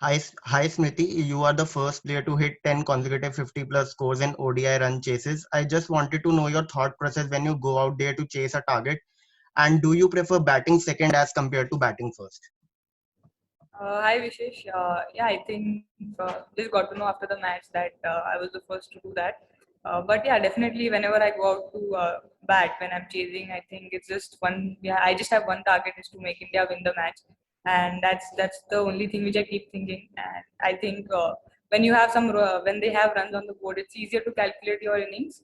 Hi Smriti, you are the first player to hit 10 consecutive 50 plus scores in ODI run chases. I just wanted to know your thought process when you go out there to chase a target, and do you prefer batting second as compared to batting first? Hi Vishesh. Yeah, I think just got to know after the match that I was the first to do that. But yeah, definitely whenever I go out to bat when I'm chasing, I think it's just one. Yeah, I just have one target is to make India win the match, and that's the only thing which I keep thinking. And I think when you have when they have runs on the board, it's easier to calculate your innings.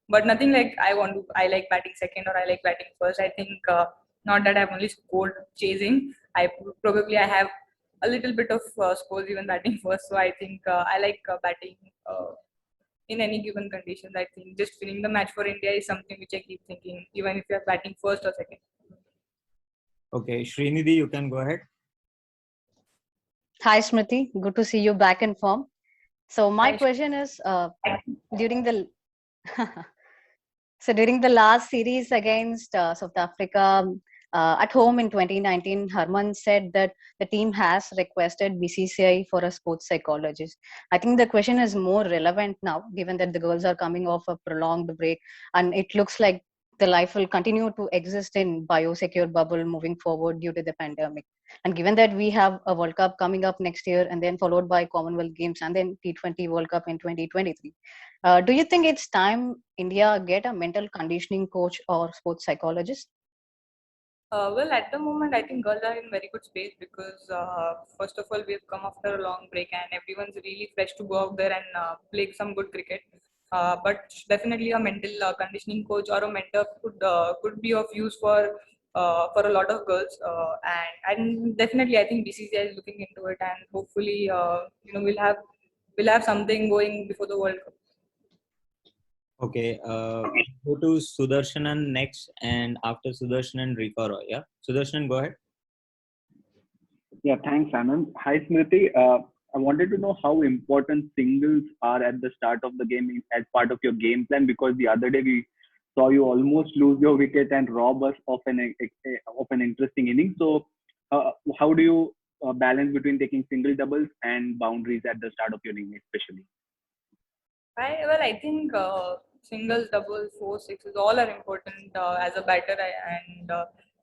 But nothing like I want to. I like batting second or I like batting first. I think not that I've only scored chasing. I have a little bit of scores even batting first. So I think I like batting in any given conditions. I think just winning the match for India is something which I keep thinking, even if you're batting first or second. Okay, Srinidhi, you can go ahead. Hi, Smriti. Good to see you back in form. So my Hi, question is, during the so during the last series against South Africa at home in 2019, Harman said that the team has requested BCCI for a sports psychologist. I think the question is more relevant now, given that the girls are coming off a prolonged break, and it looks like the life will continue to exist in biosecure bubble moving forward due to the pandemic. And given that we have a World Cup coming up next year, and then followed by Commonwealth Games, and then T20 World Cup in 2023. Do you think it's time India get a mental conditioning coach or sports psychologist? well, at the moment, I think girls are in very good space because first of all, we've come after a long break and everyone's really fresh to go out there and play some good cricket. But definitely, a mental conditioning coach or a mentor could be of use for a lot of girls. And definitely, I think BCCI is looking into it, and hopefully, we'll have something going before the World Cup. Okay, go to Sudarshanan next, and after Sudarshanan, Rika Roy. Yeah, Sudarshanan, go ahead. Yeah, thanks, Anand. Hi, Smriti. I wanted to know how important singles are at the start of the game as part of your game plan, because the other day we saw you almost lose your wicket and rob us of an interesting inning. So, how do you balance between taking single doubles and boundaries at the start of your inning, especially? I think singles, doubles, four, sixes, all are important as a batter, and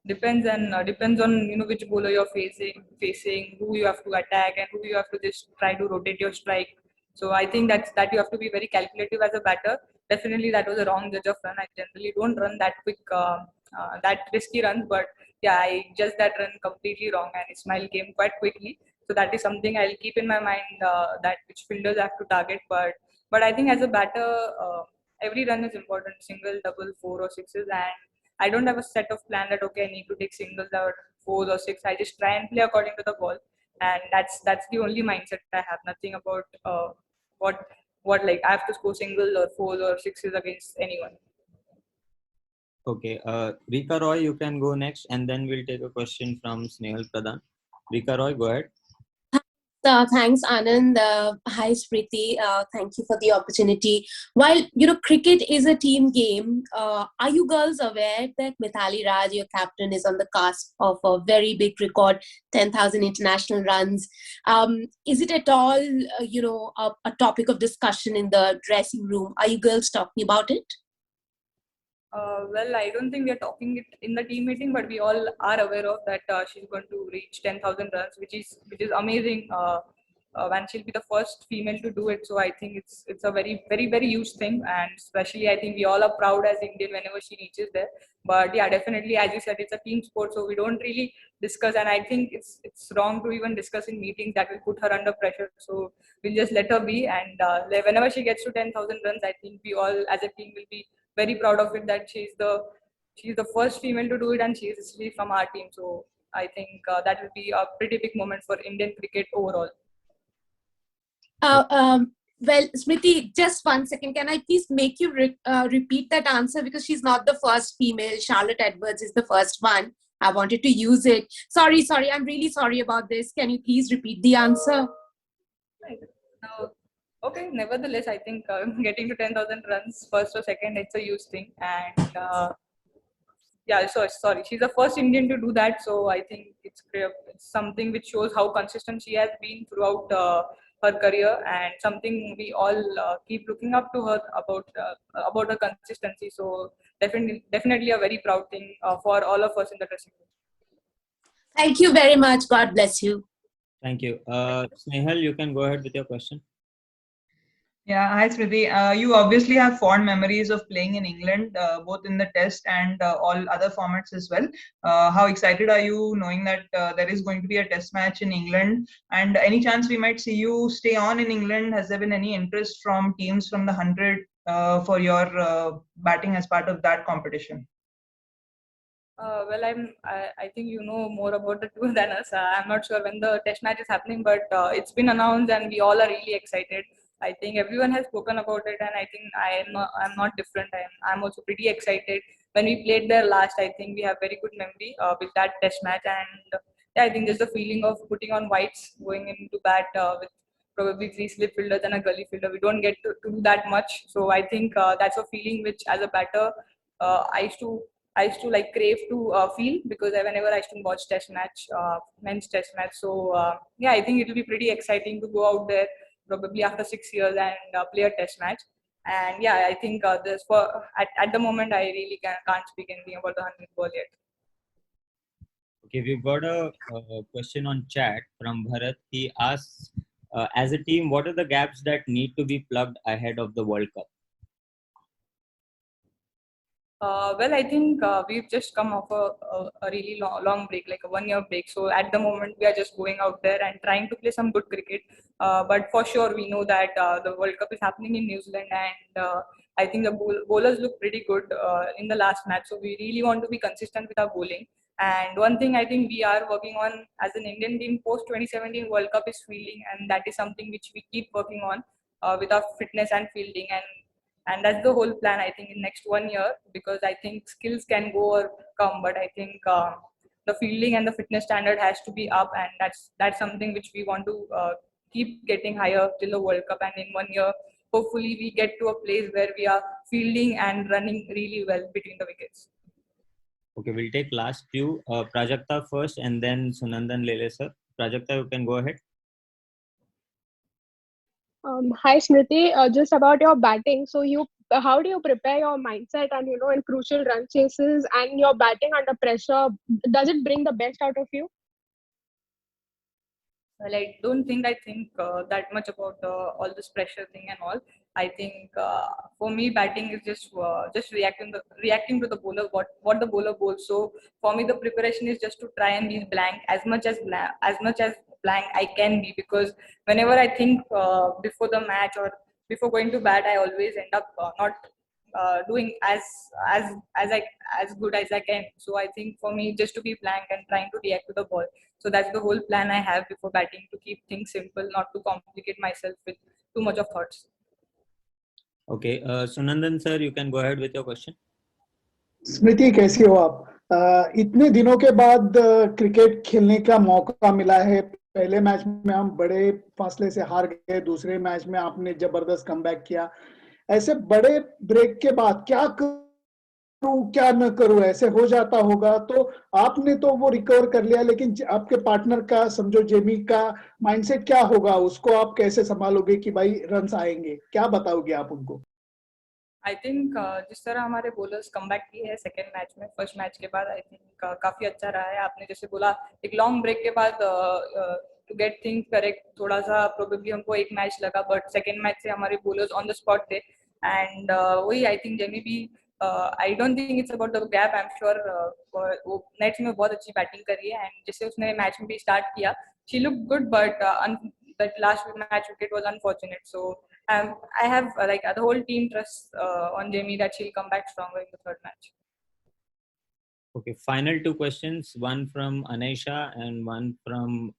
depends on which bowler you're facing, who you have to attack, and who you have to just try to rotate your strike. So I think that you have to be very calculative as a batter. Definitely, that was a wrong judge of run. I generally don't run that quick, that risky runs, but yeah, I judged that run completely wrong, and Ismail came quite quickly. So that is something I'll keep in my mind that which fielders have to target, but I think as a batter, every run is important, single, double, four or sixes. And I don't have a set of plan that, okay, I need to take singles or fours or six. I just try and play according to the ball. And that's the only mindset I have. Nothing about what like I have to score singles or fours or sixes against anyone. Okay, Rika Roy, you can go next, and then we'll take a question from Snehal Pradhan. Rika Roy, go ahead. Thanks, Anand. Hi, Smriti. Thank you for the opportunity. While cricket is a team game, are you girls aware that Mithali Raj, your captain, is on the cusp of a very big record, 10,000 international runs? Is it at all, a topic of discussion in the dressing room? Are you girls talking about it? Well, I don't think we are talking it in the team meeting, but we all are aware of that she's going to reach 10,000 runs, which is amazing. And she'll be the first female to do it. So I think it's a very very very huge thing, and especially I think we all are proud as Indian whenever she reaches there. But yeah, definitely, as you said, it's a team sport, so we don't really discuss, and I think it's wrong to even discuss in meetings that will put her under pressure. So we'll just let her be, and whenever she gets to 10,000 runs, I think we all as a team will be very proud of it that she's the first female to do it, and she's from our team. So I think that will be a pretty big moment for Indian cricket overall. Well, Smriti, just 1 second. Can I please make you repeat that answer, because she's not the first female. Charlotte Edwards is the first one. I wanted to use it. Sorry. I'm really sorry about this. Can you please repeat the answer? Right. Okay. Nevertheless, I think getting to 10,000 runs first or second, it's a huge thing, and sorry, she's the first Indian to do that. So I think it's something which shows how consistent she has been throughout her career, and something we all keep looking up to her about her consistency. So definitely a very proud thing for all of us in the dressing room. Thank you very much. God bless you. Thank you. Snehal, you can go ahead with your question. Yeah, hi Smriti. You obviously have fond memories of playing in England, both in the Test and all other formats as well. How excited are you knowing that there is going to be a Test match in England? And any chance we might see you stay on in England? Has there been any interest from teams from the 100 for your batting as part of that competition? Well, I think you know more about the tour than us. I'm not sure when the test match is happening, but it's been announced and we all are really excited. I think everyone has spoken about it, and I think I'm not different. I'm also pretty excited. When we played there last, I think we have very good memory with that test match, and yeah, I think there's the feeling of putting on whites, going into bat with probably three slip fielders and a gully fielder. We don't get to do that much, so I think that's a feeling which, as a batter, I used to like crave to feel, because whenever I used to watch test match, men's test match. So yeah, I think it will be pretty exciting to go out there probably after 6 years and play a test match. And yeah, I think this at the moment I really can't speak anything about the 100 ball yet. Okay, we've got a question on chat from Bharat. He asks, as a team, what are the gaps that need to be plugged ahead of the World Cup? Well, I think we've just come off a really long break, like a 1 year break. So at the moment, we are just going out there and trying to play some good cricket. But for sure, we know that the World Cup is happening in New Zealand, and I think the bowlers look pretty good in the last match. So we really want to be consistent with our bowling. And one thing I think we are working on as an Indian team post 2017 World Cup is fielding, and that is something which we keep working on with our fitness and fielding. And that's the whole plan, I think, in next 1 year, because I think skills can go or come, but I think the fielding and the fitness standard has to be up, and that's something which we want to keep getting higher till the World Cup. And in 1 year, hopefully we get to a place where we are fielding and running really well between the wickets. Okay, we'll take last few. Prajakta first and then Sunandan Lele sir. Prajakta, you can go ahead. Hi Smriti, just about your batting. So how do you prepare your mindset and in crucial run chases and your batting under pressure? Does it bring the best out of you? Well, I don't think I think that much about all this pressure thing and all. I think for me, batting is just reacting to the bowler, what the bowler bowls. So for me, the preparation is just to try and be blank as much as blank I can be, because whenever I think before the match or before going to bat, I always end up not doing as good as I can. So I think for me, just to be blank and trying to react to the ball. So that's the whole plan I have before batting, to keep things simple, not to complicate myself with too much of thoughts. Okay, Sunandan sir, you can go ahead with your question. स्मृति कैसी हो आप? इतने दिनों के बाद cricket खेलने का मौका मिला है। पहले मैच में हम बड़े फासले से हार गए, दूसरे मैच में आपने जबरदस्त कमबैक किया। ऐसे बड़े ब्रेक के बाद क्या करूं क्या न करूं, ऐसे हो जाता होगा। तो आपने तो वो रिकवर कर लिया, लेकिन आपके पार्टनर का, समझो जेमी का माइंडसेट क्या होगा, उसको आप कैसे संभालोगे कि भाई रन्स आएंगे? क्या बताओगे आप उनको? आई थिंक जिस तरह हमारे बॉलर्स कमबैक किए हैं सेकेंड मैच में, फर्स्ट मैच के बाद, आई थिंक काफी अच्छा रहा है। आपने जैसे बोला, एक लॉन्ग ब्रेक के बाद टू गेट थिंग्स करेक्ट, थोड़ा सा प्रोबेबली हमको एक मैच लगा, बट सेकेंड मैच से हमारे बॉलर्स ऑन द स्पॉट थे। एंड वही आई थिंक जेमी भी, I don't think it's about the gap, I am sure वो नेट्स में बहुत अच्छी बैटिंग करी है। एंड जैसे उसने मैच में भी स्टार्ट किया, she look good, but that last match wicket was unfortunate. So I have like the whole team trusts on Jamie that she'll come back stronger in the third match. Okay, final two questions, one from Anisha and one from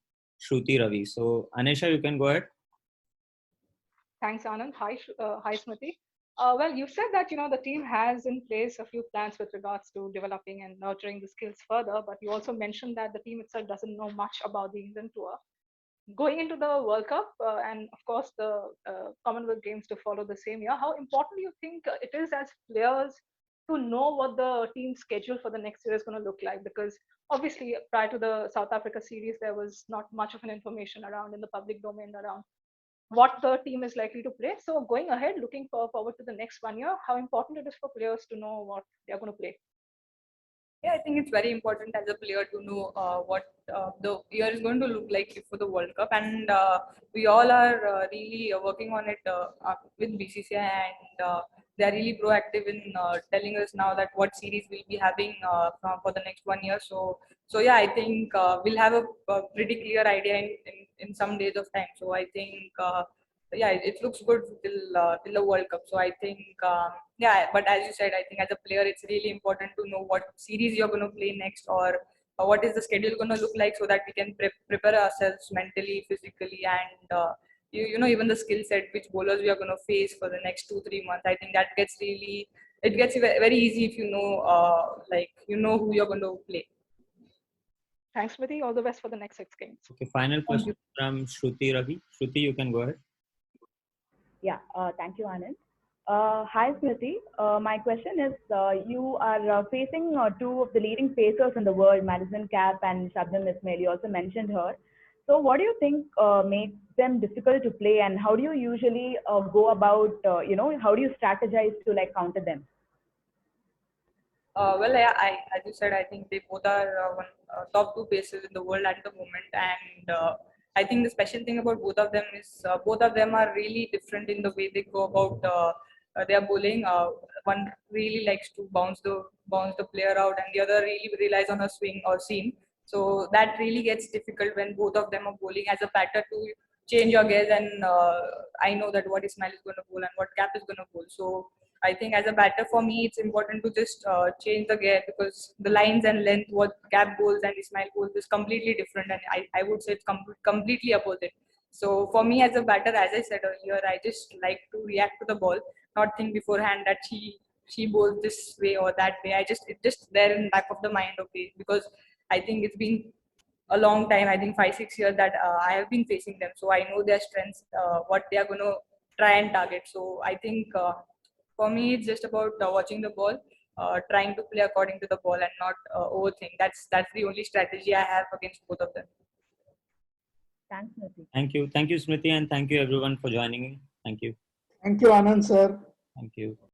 Shruti Ravi. So Anisha, you can go ahead. Thanks, Anand. Hi Smriti. Well, you said that the team has in place a few plans with regards to developing and nurturing the skills further, but you also mentioned that the team itself doesn't know much about the England tour. Going into the World Cup and of course the Commonwealth Games to follow the same year, how important do you think it is as players to know what the team schedule for the next year is going to look like? Because obviously, prior to the South Africa series, there was not much of an information around in the public domain around what the team is likely to play. So going ahead, looking forward to the next 1 year, how important it is for players to know what they are going to play. Yeah, I think it's very important as a player to know what the year is going to look like for the World Cup, and we all are really working on it with BCCI, and they are really proactive in telling us now that what series we'll be having for the next 1 year. So yeah, I think we'll have a pretty clear idea in some days of time. So I think yeah, it looks good till the World Cup. So I think yeah, but as you said, I think as a player, it's really important to know what series you're going to play next, or what is the schedule going to look like, so that we can prepare ourselves mentally, physically, and you know, even the skill set, which bowlers we are going to face for the next 2-3 months. I think that gets really, it gets very easy if you know like you know who you're going to play. Thanks, Smriti. All the best for the next 6 games. Okay, final question from Shruti Ravi. Shruti, you can go ahead. Yeah, thank you, Anand. Hi, Smriti. My question is, you are facing two of the leading pacers in the world, Madison Cap and Shabnam Ismail. You also mentioned her. So what do you think makes them difficult to play, and how do you usually go about, you know, how do you strategize to like counter them? Well, yeah, as you said, I think they both are top 2 pacers in the world at the moment, and I think the special thing about both of them is both of them are really different in the way they go about their bowling. One really likes to bounce the player out, and the other really relies on a swing or seam. So that really gets difficult when both of them are bowling. As a batter, to change your gears, and I know that what Ismail is going to bowl and what Cap is going to bowl. So I think as a batter, for me, it's important to just change the gear, because the lines and length, what Cap bowls and Ismail bowls, is completely different, and I would say it's completely opposite. So for me as a batter, as I said earlier, I just like to react to the ball, not think beforehand that she bowls this way or that way. It's just there in the back of the mind, okay, because I think it's been a long time, I think 5-6 years that I have been facing them. So I know their strengths, what they are going to try and target. So I think for me, it's just about watching the ball, trying to play according to the ball and not overthink. That's the only strategy I have against both of them. Thanks, Smriti. Thank you, Smriti, and thank you everyone for joining in. Thank you. Thank you, Anand sir. Thank you.